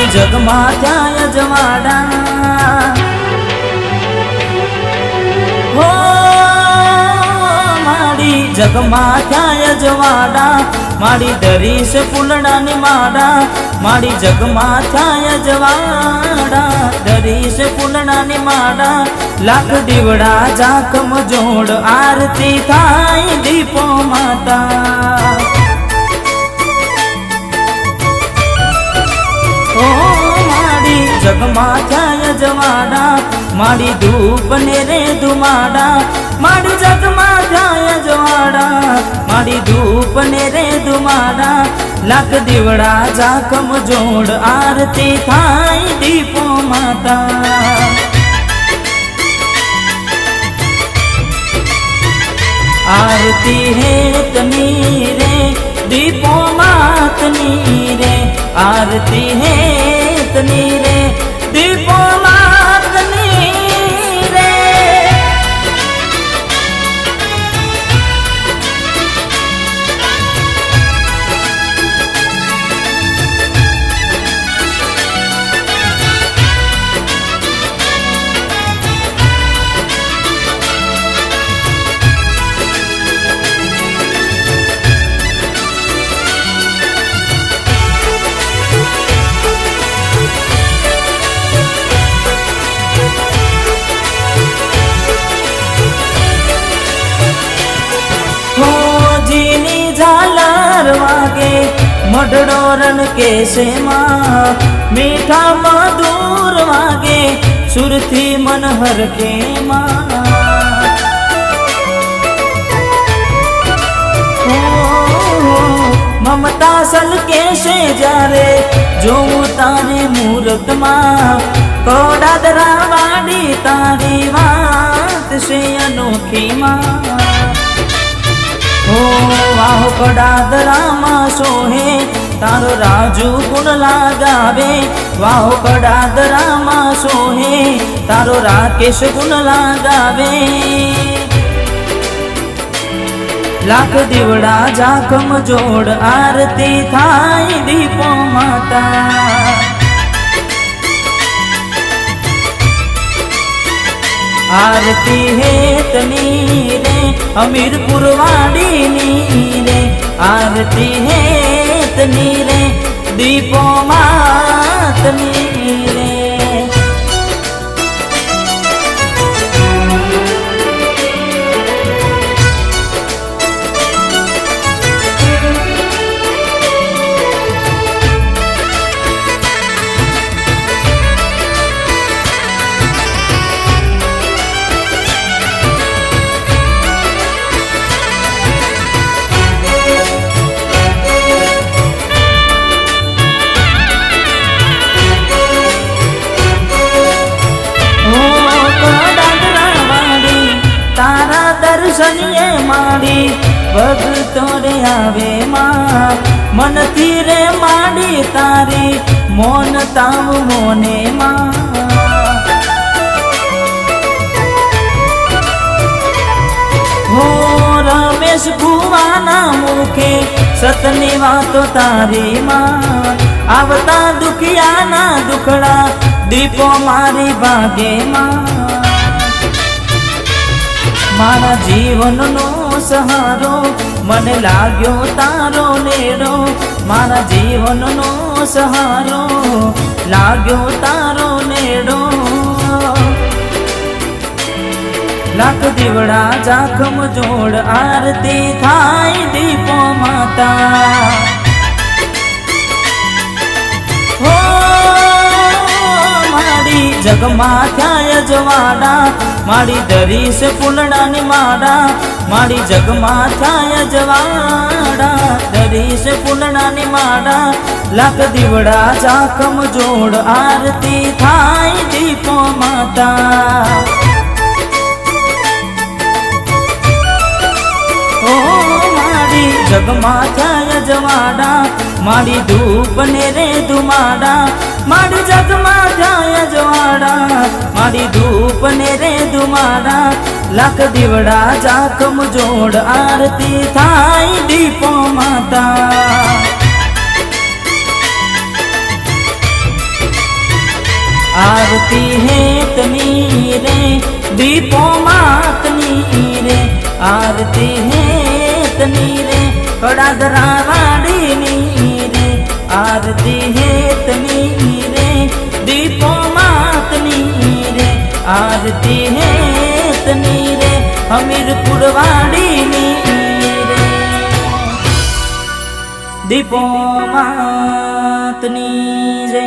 માડી જગમાં થયા અજવાડા હો માડી જગમાં થયા અજવાડા માડી દરીશ ફૂલડાની માડા માડી જગમાં થયા અજવાડા દરીશ ફૂલડાની માડા લાખ દીવડા ઝાકમ જોડ આરતી થાય દીપો માતા ઓ માડી જગમાં થયા અજવાડા માડી ધૂપ ને રે ધુમાડા માડી જગમાં થયા અજવાડા માડી ધૂપ ને રે ધુમાડા લાખ દીવડા ઝાકમ જોડ આરતી થાય દીપો માતા आरती है तनी रे दीपो मातनी रे आरती है तनी रे दीपो मातनी रे वागे मडड़ो रण केसे माँ मीठा मधुर वागे सुरथी मनहर के माँ ममता सल केसे जारे जो तारे मूरत माँ कोडादरा वाड़ी तारी बात से अनोखी माँ ओ वाहो कडादरा मां सोहे तारो राजू गुण लगावे वाहो कडादरा मां सोहे तारो राकेश गुण लगावे लाख दीवड़ा झाकम जोड़ आरती थाय दीपो माता आरती है तनी रे हमीरपुर वाड़ी नी रे आरती है तनी रे दीपो मातनी रे दर्शनिए माड़ी भगतो रे आवे माँ मन तीरे माड़ी तारी मोन ताव मोने माँ हो रमेश भुवाना मुखे सतनी वातो तारी माँ आवता दुखिया ना दुखड़ा दीपो मारी बागे माँ मारा जीवन नो सहारो मन लाग्यो तारो नेड़ो मारा जीवन नो सहारो लाग्यो तारो नेड़ो लाख दीवड़ा झाकम जोड़ आरती थाय दीपो माता हो माड़ी जगमा थया अजवाड़ा माड़ी दरीश फूलडानी माड़ा माड़ी जगमा थया अजवाड़ा दरीश फूलडानी माड़ा लाख दीवड़ा झाकम जोड़ आरती थाय दीपो माता ओ माड़ी जगमा थया अजवाड़ा माड़ी धूप ने रे धुमाड़ा माड़ी जगमा थया अजवाड़ा माड़ी धूप ने रे धुमाड़ा लाख दीवड़ा झाकम जोड़ आरती थाय दीपो माता आरती हेतनी रे दीपो मातनी रे आरती हेतनी रे कड़ादरा वाड़ी रे आरती हेतनी रे दीपो मातनी रे आरती हेतनी रे हमीरपुर वाड़ी रे दीपो मातनी रे।